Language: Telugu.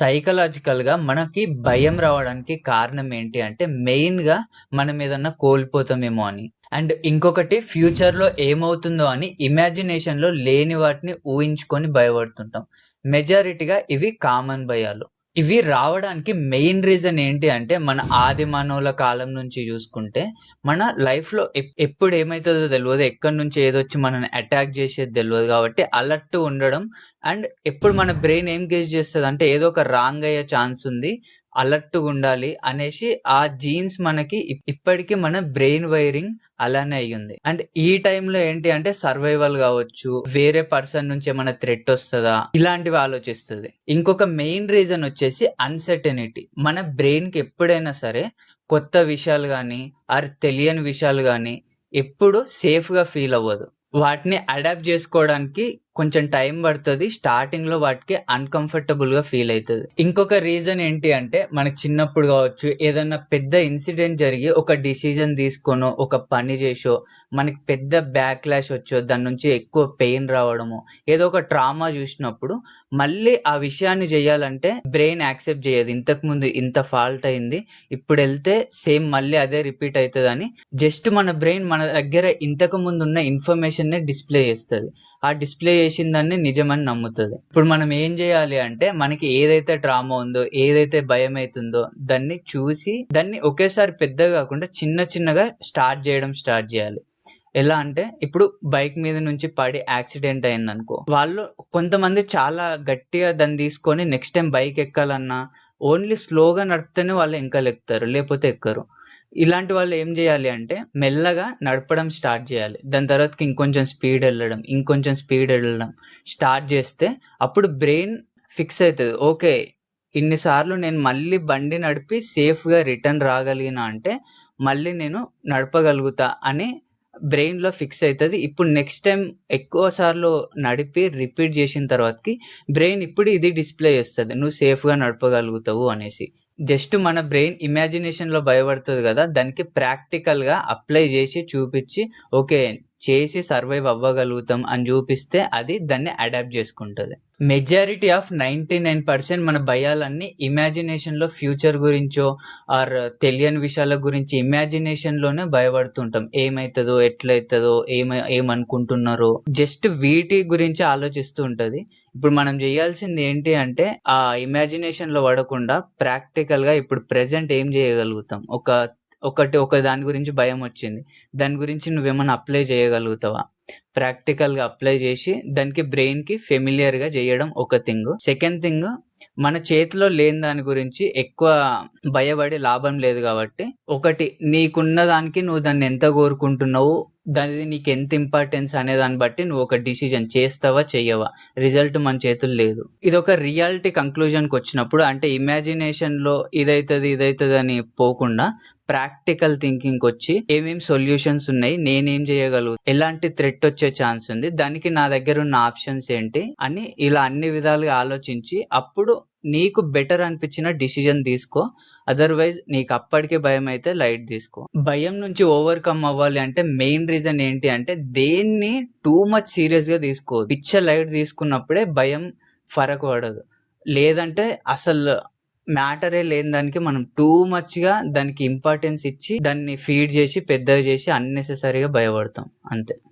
సైకలాజికల్‌గా మనకి భయం రావడానికి కారణం ఏంటి అంటే, మెయిన్‌గా మనం ఏదన్నా కోల్పోతామేమో అని. అండ్ ఇంకొకటి ఫ్యూచర్‌లో ఏమవుతుందో అని ఇమాజినేషన్‌లో లేని వాటిని ఊహించుకొని భయపడుతుంటాం. మెజారిటీగా ఇవి కామన్ భయాలు. ఇవి రావడానికి మెయిన్ రీజన్ ఏంటి అంటే, మన ఆది మానవుల కాలం నుంచి జూసుకుంటే, మన లైఫ్‌లో ఎప్పుడు ఏమైతదో తెలవదు. ఎక్కడి నుంచి ఏదొచ్చి మనల్ని అటాక్ జేసేది తెలవదు గాబట్టి, అలర్ట్‌గా ఉండడం అండ్ ఎప్పుడు మన బ్రెయిన్ ఏం గెస్ చేస్తదంటే ఏదో ఒక రాంగ్ అయ్యే ఛాన్స్ ఉంది. అలర్ట్‌గా ఉండాలి అనేసి ఆ జీన్స్ మనకి ఇప్పటికి మన బ్రెయిన్ వైరింగ్ అలానే అయ్యుంది. అండ్ ఈ టైంలో ఏంటి అంటే సర్వైవల్ గావచ్చు, వేరే పర్సన్ నుంచి ఏమైనా థ్రెట్ ఒస్తదా? ఇలాంటివి ఆలోచిస్తది. ఇంకొక మెయిన్ రీజన్ వచ్చేసి అన్‌సర్టెనిటీ. మన బ్రెయిన్‌కి ఎప్పుడైనా సరే కొత్త విషయాలు గాని, తెలియని విషయాలు గాని ఎప్పుడు సేఫ్‌గా ఫీల్ అవ్వదు. వాటిని అడాప్ట్ జేసుకోవడానికి కొంచెం టైం పడతది. స్టార్టింగ్‌లో వాటికి అన్‌కంఫర్టబుల్‌గా ఫీల్ అయితది. ఇంకొక రీజన్ ఏంటి అంటే, మనకు చిన్నప్పుడు గావచ్చు, ఏదన్నా పెద్ద ఇన్సిడెంట్ జరిగి ఒక డిసిజన్ తీసుకోనో, ఒక పని చేసో, మనకి పెద్ద బ్యాక్‌లాష్ వచ్చో, దాని నుంచి ఎక్కువ పెయిన్ రావడమో, ఏదో ఒక ట్రామా చూసినప్పుడు, మళ్ళీ ఆ విషయాన్ని చేయాలంటే బ్రెయిన్ యాక్సెప్ట్ చేయదు. ఇంతకుముందు ఇంత ఫాల్ట్ అయింది. ఇప్పుడెళ్తే సేమ్ మళ్ళీ అదే రిపీట్ అయితదని జస్ట్ మన బ్రెయిన్ మన దగ్గర ఇంతకు ముందున్న ఇన్ఫర్మేషన్‌నే డిస్‌ప్లే చేస్తది. ఆ డిస్‌ప్లే చేసిన దాన్ని నిజమని నమ్ముతది. ఇప్పుడు మనం ఏం చేయాలి అంటే, మనకి ఏదైతే ట్రామా ఉందో, ఏదైతే భయమైతుందో దాన్ని చూసి, దాన్ని ఒకేసారి పెద్దగా కాకుండా చిన్న చిన్నగా స్టార్ట్ చేయాలి. ఎలా అంటే, ఇప్పుడు బైక్ మీద నుంచి పడి యాక్సిడెంట్ అయిందనుకో, వాళ్ళు కొంతమంది చాలా గట్టిగా దాన్ని తీసుకొని నెక్స్ట్ టైమ్ బైక్ ఎక్కాలన్నా, ఓన్లీ స్లోగా నడిపితేనే వాళ్ళు ఎంకలెక్కుతారు. లేపోతే ఎక్కరు. ఇలాంటి వాళ్ళు ఏం జేయాలి అంటే, మెల్లగా నడపడం స్టార్ట్ జేయాలి. దాని తర్వాతకి ఇంకొంచెం స్పీడ్ ఎళ్ళడం స్టార్ట్ జేస్తే, అప్పుడు బ్రెయిన్ ఫిక్స్ అయితది. ఓకే. ఇన్ని సార్లు నేను మళ్ళీ బండి నడిపి సేఫ్‌గా రిటర్న్ రాగలిగినా అంటే, మళ్ళీ నేను నడపగలుగుతా అని బ్రెయిన్‌లో ఫిక్స్ అయితది. ఇప్పుడు నెక్స్ట్ టైమ్ ఎక్కువ సార్లు నడిపి రిపీట్ జేసిన తర్వాతకి బ్రెయిన్ ఇప్పుడు ఇది డిస్‌ప్లే చేస్తది. నువ్వు సేఫ్‌గా నడపగలుగుతావు అనేసి. జస్ట్ మన బ్రెయిన్ ఇమాజినేషన్‌లో భయపడతది గదా! దానికి ప్రాక్టికల్‌గా అప్లై జేసి చూపిచ్చి, ఓకే. చేసి సర్వైవ్ అవ్వగలుగుతాం అని జూపిస్తే అది దాన్ని అడాప్ట్ జేసుకుంటది. మెజారిటీ ఆఫ్ 99% మన భయాలన్నీ ఇమాజినేషన్‌లో ఫ్యూచర్ గురించో తెలియని విషయాల గురించి ఇమాజినేషన్‌లోనే భయపడుతుంటాం. ఏమైతదో? ఎట్లయితదో? ఏమనుకుంటున్నారో? జస్ట్ వీటి గురించి ఆలోచిస్తూ ఉంటది. ఇప్పుడు మనం జేయాల్సింది ఏంటి అంటే, ఆ ఇమాజినేషన్‌లో పడకుండా ప్రాక్టికల్‌గా ఇప్పుడు ప్రెజెంట్ ఏం జేయగలుగుతాం? ఒక దాని గురించి భయమొచ్చింది. దాని గురించి నువ్వేమన్నా అప్లై చేయగలుగుతావా? ప్రాక్టికల్‌గా అప్లై జేసి, దానికి బ్రెయిన్‌కి ఫెమిలియర్‌గా జేయడం ఒక థింగు. సెకండ్ థింగు, మన చేతిలో లేని దాని గురించి ఎక్కువ భయపడి లాభం లేదు గాబట్టి, ఒకటి నీకున్న దానికి నువ్వు దాన్నెంత కోరుకుంటున్నావు, దానిది నీకెంత ఇంపార్టెన్స్ అనే దాన్ని బట్టి నువ్వు ఒక డిసిజన్ చేస్తావా? చెయ్యవా? రిజల్ట్ మన చేతుల్లో లేదు. ఇదొక రియాలిటీ కంక్లూజన్‌కొచ్చినప్పుడు అంటే ఇమాజినేషన్‌లో ఇదైతదని పోకుండా ప్రాక్టికల్ థింకింగ్‌కొచ్చి ఏమేం సొల్యూషన్స్ ఉన్నాయి? నేనేం ఎలాంటి థ్రెట్ వచ్చే ఛాన్స్ ఉంది? దానికి నా దగ్గరున్న ఆప్షన్స్ ఏంటి? అని ఇలా అన్ని విధాలుగా ఆలోచించి అప్పుడు నీకు బెటర్ అనిపించిన డిసిజన్ తీసుకో. అదర్‌వైజ్ నీకు అప్పటికే భయమైతే లైట్ తీసుకో. భయం నుంచి ఓవర్‌కమ్ అవ్వాలి అంటే మెయిన్ రీజన్ ఏంటి అంటే దేన్ని టూ మచ్ సీరియస్‌గా తీసుకోవద్దు. లైట్ తీసుకున్నప్పుడే భయం ఫరక్ పడదు. లేదంటే అసలు మ్యాటరే లేని దానికి మనం టూ మచ్‌గా దానికి ఇంపార్టెన్స్ ఇచ్చి, దాన్ని ఫీడ్ జేసి, పెద్దగా జేసి అన్నెసెసరీగా భయపడతాం. అంతే.